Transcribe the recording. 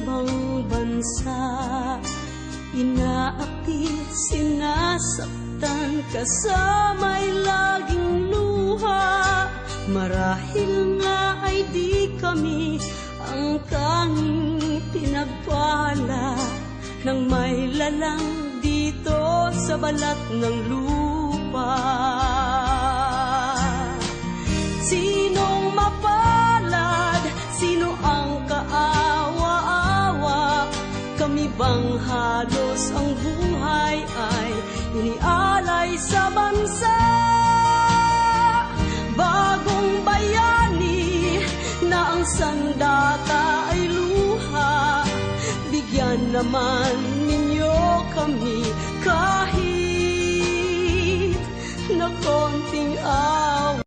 ibang bansa. Inaakit, sinasaktan, kasama'y laging luha. Marahil nga ay di kami ang tanging pinagpala ng may lalang dito sa balat ng lupa. Sinong mapalad? Sino ang kaawa-awa? Kami bang halos ang buhay ay inialay sa bansa? Bagong bayani na ang sandata ay luha. Bigyan naman ninyo kami kahit na konting awa.